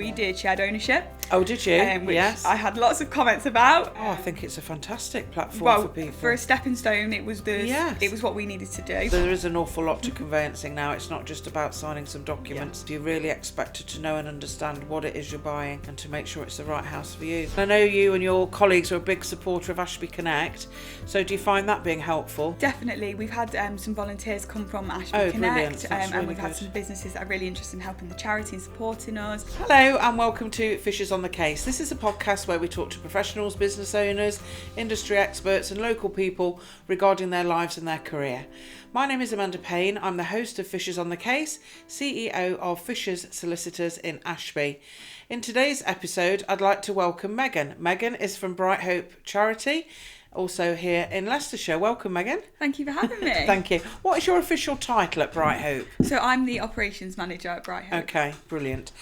We did shared ownership. Oh, did you? Which yes. I had lots of comments about. I think it's a fantastic platform for people. For a stepping stone, it was Yes. what we needed to do. There is an awful lot to conveyancing now. It's not just about signing some documents. You're really expected to know and understand what it is you're buying and to make sure it's the right house for you. I know you and your colleagues are a big supporter of Ashby Connect. So do you find that being helpful? Definitely. We've had some volunteers come from Ashby Oh, Connect, brilliant. That's and really we've had good. some businesses that are really interested in helping the charity and supporting us. Hello and welcome to Fishers on the Case. This is a podcast where we talk to professionals, business owners, industry experts and local people regarding their lives and their career. My name is Amanda Payne. I'm the host of Fishers on the Case, CEO of Fishers Solicitors in Ashby. In today's episode, I'd like to welcome Megan. Megan is from Bright Hope Charity, also here in Leicestershire. Welcome, Megan. Thank you for having me. Thank you. What is your official title at Bright Hope? So I'm the operations manager at Bright Hope. Okay, brilliant.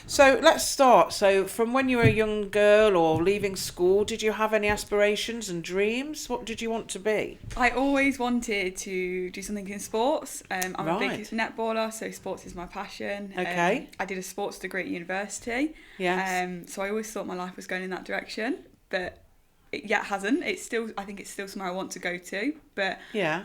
So let's start. So from when you were a young girl or leaving school, did you have any aspirations and dreams? What did you want to be? I always wanted to do something in sports. I'm a big Right. netballer, so sports is my passion. Okay. I did a sports degree at university. Yes. So I always thought my life was going in that direction, but it hasn't. I think it's still somewhere I want to go to, but Yeah.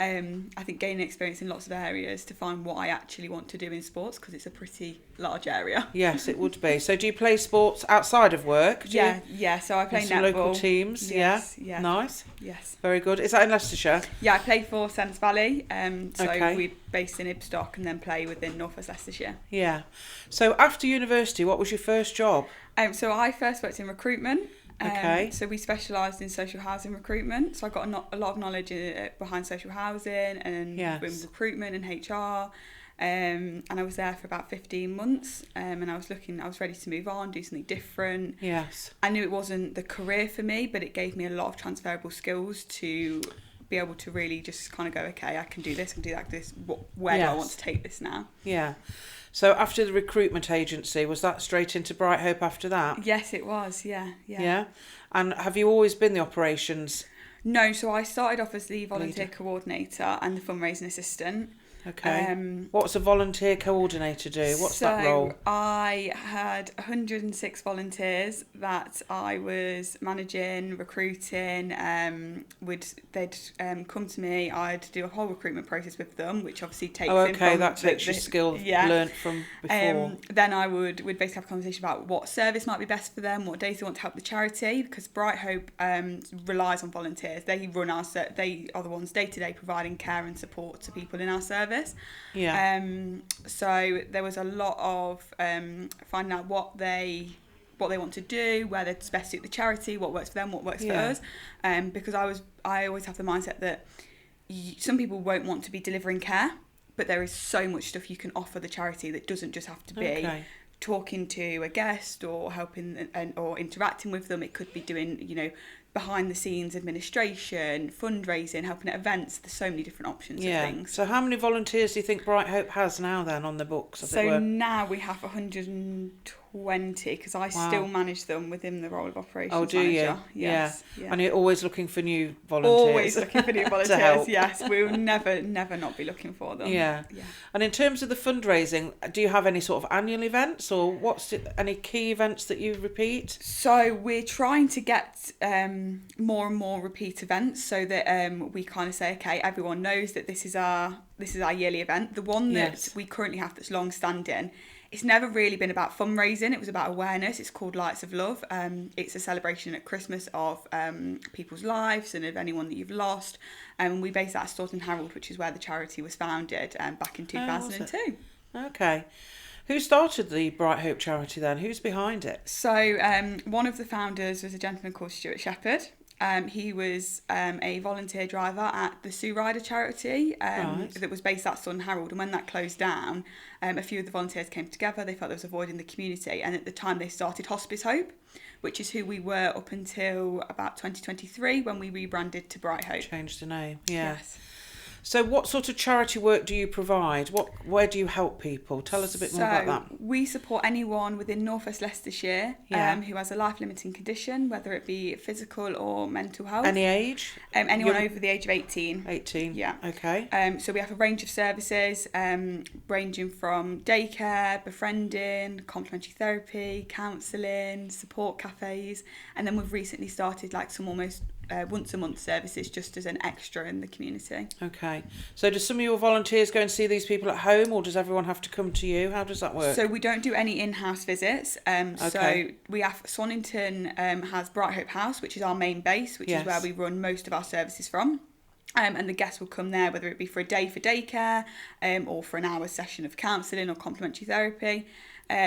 I think gaining experience in lots of areas to find what I actually want to do in sports, because it's a pretty large area. Yes, it would be. So do you play sports outside of work? Do you? Yeah. So I play In some netball. local teams? Yes, Yeah. yeah. Nice. Yes. Very good. Is that in Leicestershire? Yeah, I play for Sense Valley. So Okay. we're based in Ibstock and then play within North West Leicestershire. Yeah. So after university, what was your first job? So I first worked in recruitment. Okay. So we specialised in social housing recruitment. So I got a lot of knowledge behind social housing and Yes. with recruitment and HR. And I was there for about 15 months. And I was ready to move on, do something different. Yes. I knew it wasn't the career for me, but it gave me a lot of transferable skills to be able to really just kind of go, okay, I can do this, I can do that, where do I Yes. want to take this now? Yeah. So after the recruitment agency, was that straight into Bright Hope after that? Yes, it was, yeah. Yeah. And have you always been the operations? No, so I started off as the volunteer coordinator and the fundraising assistant. Okay. What's a volunteer coordinator do? What's that role? I had 106 volunteers that I was managing, recruiting. They'd come to me. I'd do a whole recruitment process with them, which obviously takes. Oh, okay. That takes your skill learnt from before. Then we'd basically have a conversation about what service might be best for them, what days they want to help the charity, because Bright Hope relies on volunteers. They are the ones day to day providing care and support to people in our service. Yeah. So there was a lot of finding out what they want to do, where they best suit the charity, what works for them, what works for us. Because I always have the mindset that some people won't want to be delivering care, but there is so much stuff you can offer the charity that doesn't just have to be talking to a guest or helping or interacting with them. It could be doing, behind the scenes administration, fundraising, helping at events. There's so many different options of things. So how many volunteers do you think Bright Hope has now then on the books? So now we have 120, because I still manage them within the role of operations manager. Oh, do you? Yes. Yeah. And you're always looking for new volunteers. Always looking for new volunteers, yes. We'll never not be looking for them. Yeah. And in terms of the fundraising, do you have any sort of annual events or any key events that you repeat? So we're trying to get more and more repeat events, so that we kind of say, okay, everyone knows that this is our yearly event. The one that we currently have that's long standing, it's never really been about fundraising. It was about awareness. It's called Lights of Love. It's a celebration at Christmas of people's lives and of anyone that you've lost. We base that at Staunton Harold, which is where the charity was founded back in 2002. Okay. Who started the Bright Hope charity then? Who's behind it? So one of the founders was a gentleman called Stuart Shepherd. He was a volunteer driver at the Sue Ryder charity that was based at Staunton Harold. And when that closed down, a few of the volunteers came together. They felt there was a void in the community. And at the time, they started Hospice Hope, which is who we were up until about 2023 when we rebranded to Bright Hope. Changed the name, yeah. Yes. So what sort of charity work do you provide? Where do you help people? Tell us a bit more about that. We support anyone within North West Leicestershire who has a life-limiting condition, whether it be physical or mental health. Any age? Anyone over the age of 18. 18? Yeah. Okay. So we have a range of services ranging from daycare, befriending, complementary therapy, counselling, support cafes, and then we've recently started like some almost once a month services just as an extra in the community. Okay. So do some of your volunteers go and see these people at home, or does everyone have to come to you? How does that work? So we don't do any in-house visits. So we have Swannington has Bright Hope House, which is our main base, which is where we run most of our services from. And the guests will come there, whether it be for a day for daycare or for an hour session of counselling or complementary therapy.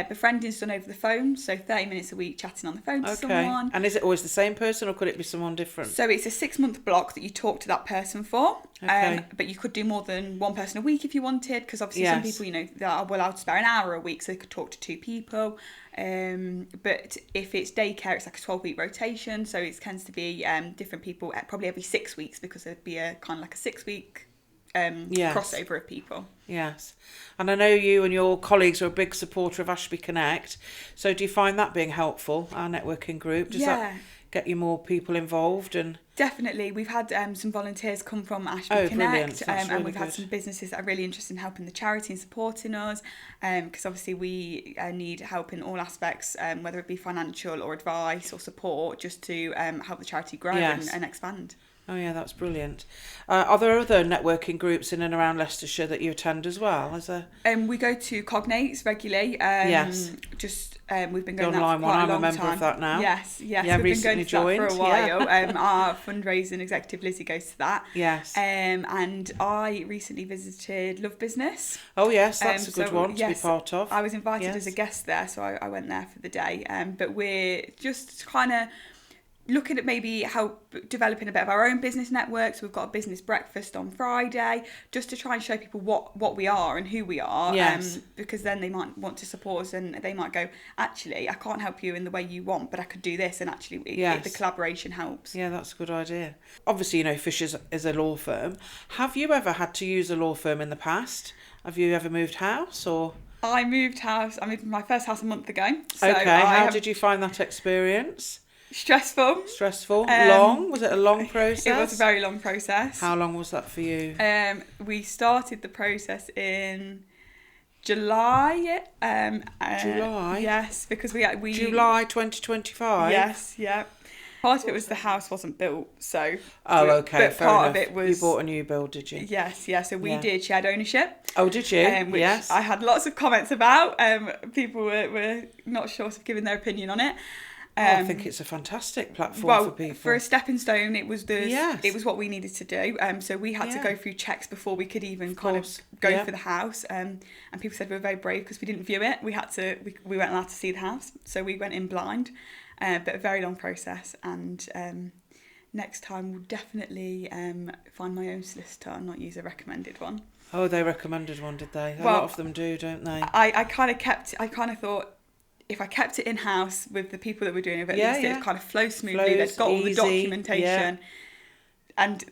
Befriending is done over the phone, so 30 minutes a week chatting on the phone to someone. And is it always the same person, or could it be someone different? So it's a 6-month block that you talk to that person for, but you could do more than one person a week if you wanted, because obviously some people, they are allowed to spare an hour a week, so they could talk to 2 people. But if it's daycare, it's like a 12-week rotation, so it tends to be different people probably every 6 weeks, because there'd be a kind of like a 6-week crossover of people. Yes. And I know you and your colleagues are a big supporter of Ashby Connect. So do you find that being helpful, our networking group? Does that get you more people involved? And definitely. We've had some volunteers come from Ashby Connect, and we've had some businesses that are really interested in helping the charity and supporting us, because obviously we need help in all aspects, whether it be financial or advice or support, just to help the charity grow and expand. Oh yeah, that's brilliant. Are there other networking groups in and around Leicestershire that you attend as well? We go to Cognates regularly. We've been going the online that for quite one. a long I'm a member time. of that now. Yes. Yeah, we've been going to joined. that for a while. Our fundraising executive Lizzie goes to that. Yes. And I recently visited Love Business. Oh yes, that's a good one to be part of. I was invited as a guest there, so I went there for the day. But we're just kind of looking at maybe developing a bit of our own business network. So we've got a business breakfast on Friday, just to try and show people what we are and who we are. Yes. Because then they might want to support us, and they might go, actually, I can't help you in the way you want, but I could do this, and actually the collaboration helps. Yeah, that's a good idea. Obviously, Fishers is a law firm. Have you ever had to use a law firm in the past? Have you ever moved house, or? I moved house. I moved from my first house a month ago. So how did you find that experience? Stressful. Long? Was it a long process? It was a very long process. How long was that for you? We started the process in July. July? Yes, because we July 2025? Yes, yeah. Part of it was the house wasn't built, so. Oh, okay, but fair part enough. of it was. You bought a new build, did you? Yes, yeah. So we did shared ownership. Oh, did you? Which yes. I had lots of comments about. People were not short of giving their opinion on it. I think it's a fantastic platform for people. For a stepping stone, it was it was what we needed to do. So we had to go through checks before we could even kind of go for the house. And people said we were very brave because we didn't view it. We weren't allowed to see the house, so we went in blind. But a very long process. And next time we'll definitely find my own solicitor and not use a recommended one. Oh, they recommended one, did they? A lot of them do, don't they? I kind of thought, if I kept it in-house with the people that were doing it, at least it would kind of flow smoothly. They'd got all the documentation. And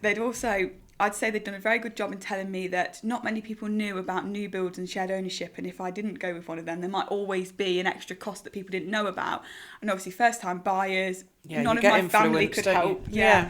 I'd say they'd done a very good job in telling me that not many people knew about new builds and shared ownership, and if I didn't go with one of them, there might always be an extra cost that people didn't know about. And obviously first-time buyers, none of my family could help. Yeah.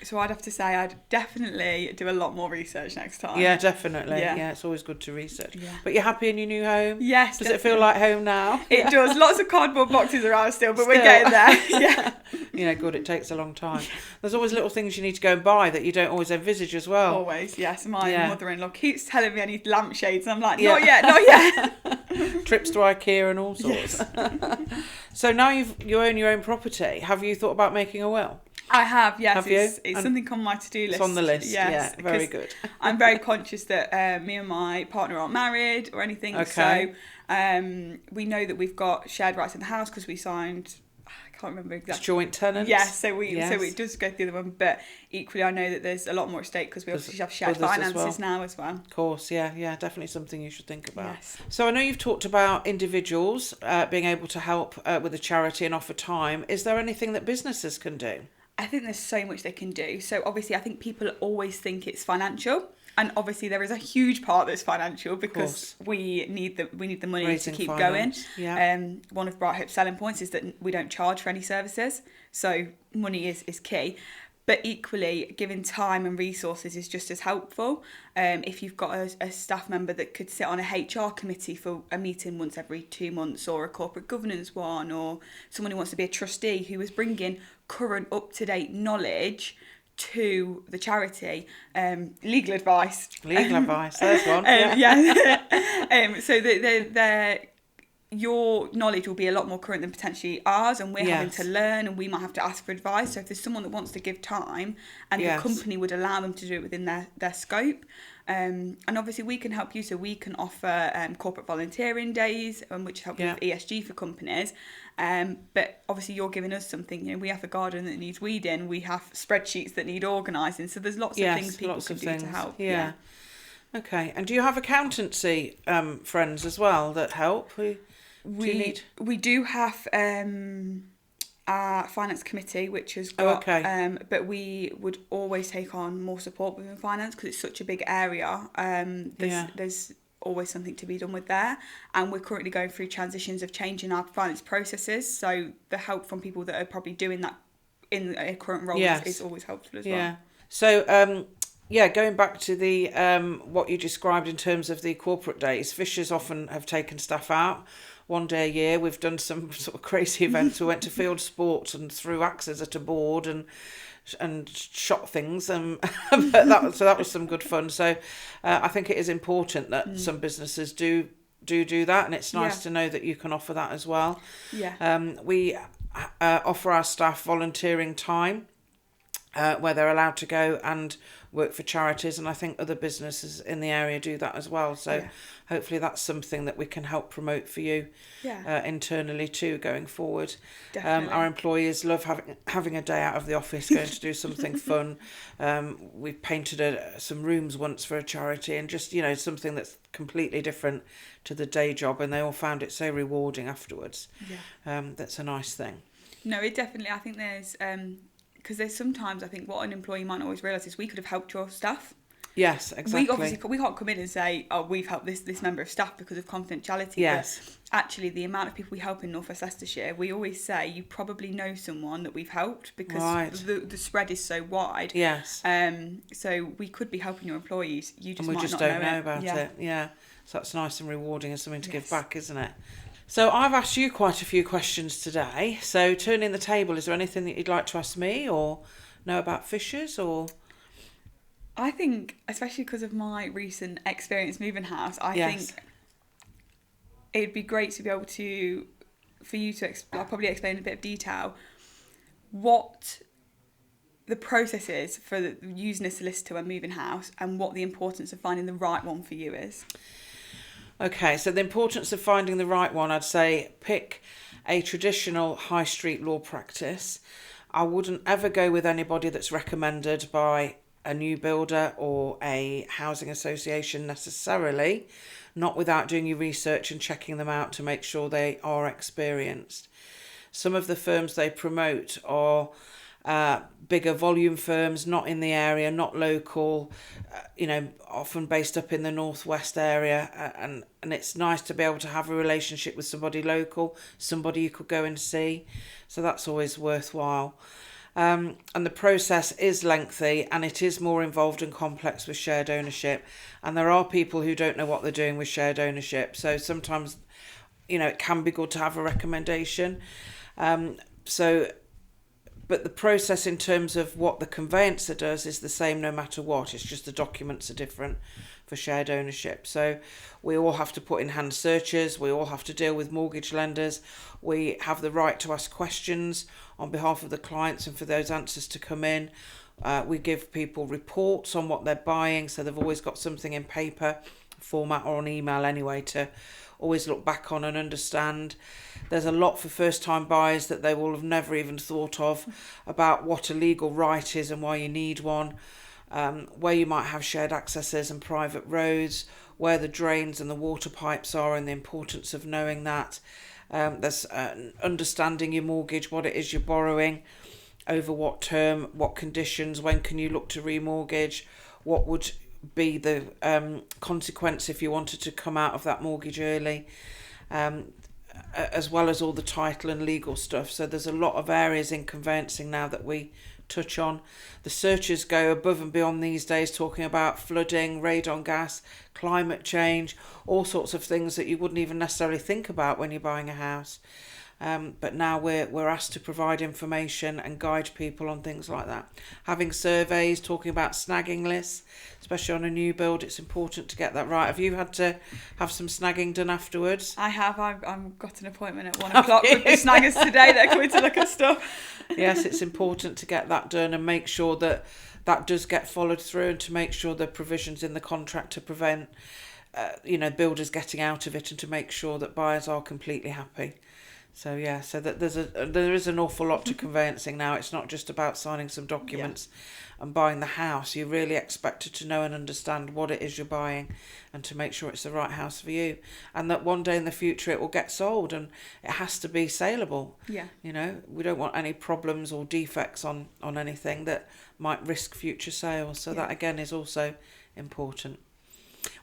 So I'd have to say I'd definitely do a lot more research next time. Yeah, definitely. Yeah, it's always good to research. Yeah. But you're happy in your new home? Yes. Does it feel like home now? It does. Lots of cardboard boxes around still, but we're getting there. Yeah. Good. It takes a long time. There's always little things you need to go and buy that you don't always envisage as well. Always, yes. My mother-in-law keeps telling me I need lampshades, and I'm like, not yet. Trips to IKEA and all sorts. Yes. So now you own your own property. Have you thought about making a will? I have, yes. Have you? It's something on my to-do list. It's on the list, yes, very good. I'm very conscious that me and my partner aren't married or anything. Okay. So we know that we've got shared rights in the house because we signed... I can't remember exactly. It's joint tenants. Yes, so it does go through the one, but equally I know that there's a lot more at stake because we obviously have shared finances now as well. Of course, yeah, definitely something you should think about. Yes. So I know you've talked about individuals being able to help with a charity and offer time. Is there anything that businesses can do? I think there's so much they can do. So obviously I think people always think it's financial. And obviously there is a huge part that's financial because we need the money Raising to keep finance. going. Yeah. One of Bright Hope's selling points is that we don't charge for any services, so money is key. But equally, giving time and resources is just as helpful. If you've got a staff member that could sit on a HR committee for a meeting once every 2 months, or a corporate governance one, or someone who wants to be a trustee who is bringing current up-to-date knowledge to the charity, legal advice. There's one. So they're your knowledge will be a lot more current than potentially ours, and we're having to learn, and we might have to ask for advice. So if there's someone that wants to give time, and the company would allow them to do it within their scope, and obviously we can help you. So we can offer corporate volunteering days, which help with ESG for companies. But obviously you're giving us something. You know, we have a garden that needs weeding, we have spreadsheets that need organising. So there's lots of things people can do to help. Yeah. Okay. And do you have accountancy friends as well that help? We do have our finance committee, which has got, but we would always take on more support within finance because it's such a big area. There's always something to be done with there, and we're currently going through transitions of changing our finance processes, so the help from people that are probably doing that in a current role is always helpful as well. So going back to the what you described in terms of the corporate days, Fishers often have taken staff out one day a year. We've done some sort of crazy events. We went to field sports and threw axes at a board and shot things, but that was some good fun. So I think it is important that some businesses do that, and it's nice to know that you can offer that as well. We offer our staff volunteering time where they're allowed to go and work for charities, and I think other businesses in the area do that as well. So hopefully that's something that we can help promote for you internally too going forward. Our employees love having a day out of the office, going to do something fun. We've painted some rooms once for a charity, and just something that's completely different to the day job, and they all found it so rewarding afterwards. That's a nice thing. No, it definitely, I think there's because there's sometimes, I think, what an employee might not always realise is we could have helped your staff. Yes, exactly. We can't come in and say, oh, we've helped this member of staff because of confidentiality. Yes. But actually, the amount of people we help in North West Leicestershire, we always say you probably know someone that we've helped because the spread is so wide. Yes. So we could be helping your employees. You just and we might just not don't know it. about it. Yeah. So that's nice and rewarding and something to give back, isn't it? So I've asked you quite a few questions today. So turning the table, is there anything that you'd like to ask me or know about Fishers or? I think, especially because of my recent experience moving house, I think it'd be great to be able to, for you to I'll probably explain in a bit of detail what the process is for using a solicitor when moving house, and what the importance of finding the right one for you is. Okay, so the importance of finding the right one, I'd say pick a traditional high street law practice. I wouldn't ever go with anybody that's recommended by a new builder or a housing association necessarily, not without doing your research and checking them out to make sure they are experienced. Some of the firms they promote are bigger volume firms, not in the area, not local, often based up in the northwest area, and it's nice to be able to have a relationship with somebody local, somebody you could go and see. So that's always worthwhile. And the process is lengthy, and it is more involved and complex with shared ownership. And there are people who don't know what they're doing with shared ownership. So sometimes, it can be good to have a recommendation. But the process in terms of what the conveyancer does is the same no matter what. It's just the documents are different for shared ownership. So we all have to put in hand searches. We all have to deal with mortgage lenders. We have the right to ask questions on behalf of the clients and for those answers to come in. We give people reports on what they're buying, so they've always got something in paper format or on email anyway to always look back on and understand. There's a lot for first-time buyers that they will have never even thought of about what a legal right is and why you need one, where you might have shared accesses and private roads, where the drains and the water pipes are and the importance of knowing that. There's understanding your mortgage, what it is you're borrowing, over what term, what conditions, when can you look to remortgage, what would be the consequence if you wanted to come out of that mortgage early, as well as all the title and legal stuff. So there's a lot of areas in conveyancing now that we touch on. The searches go above and beyond these days, talking about flooding, radon gas, climate change, all sorts of things that you wouldn't even necessarily think about when you're buying a house. But now we're asked to provide information and guide people on things like that. Having surveys, talking about snagging lists, especially on a new build, it's important to get that right. Have you had to have some snagging done afterwards? I have. I've got an appointment at 1 o'clock with the snaggers today. They're coming to look at stuff. Yes, it's important to get that done and make sure that that does get followed through, and to make sure the provisions in the contract to prevent builders getting out of it, and to make sure that buyers are completely happy. So yeah, so that there is an awful lot to conveyancing now. It's not just about signing some documents and buying the house. You're really expected to know and understand what it is you're buying, and to make sure it's the right house for you, and that one day in the future it will get sold, and it has to be saleable. Yeah. We don't want any problems or defects on anything that might risk future sales. So that again is also important.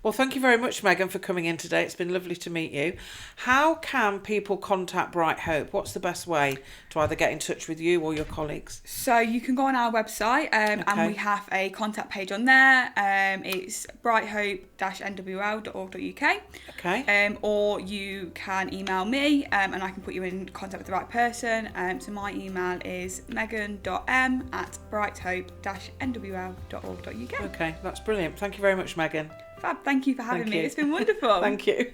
Well, thank you very much, Megan, for coming in today. It's been lovely to meet you. How can people contact Bright Hope? What's the best way to either get in touch with you or your colleagues? So you can go on our website and we have a contact page on there. It's brighthope-nwl.org.uk. Okay. Or you can email me and I can put you in contact with the right person. So my email is megan.m@brighthope-nwl.org.uk. Okay, that's brilliant. Thank you very much, Megan. Fab, thank you for having me. It's been wonderful. Thank you.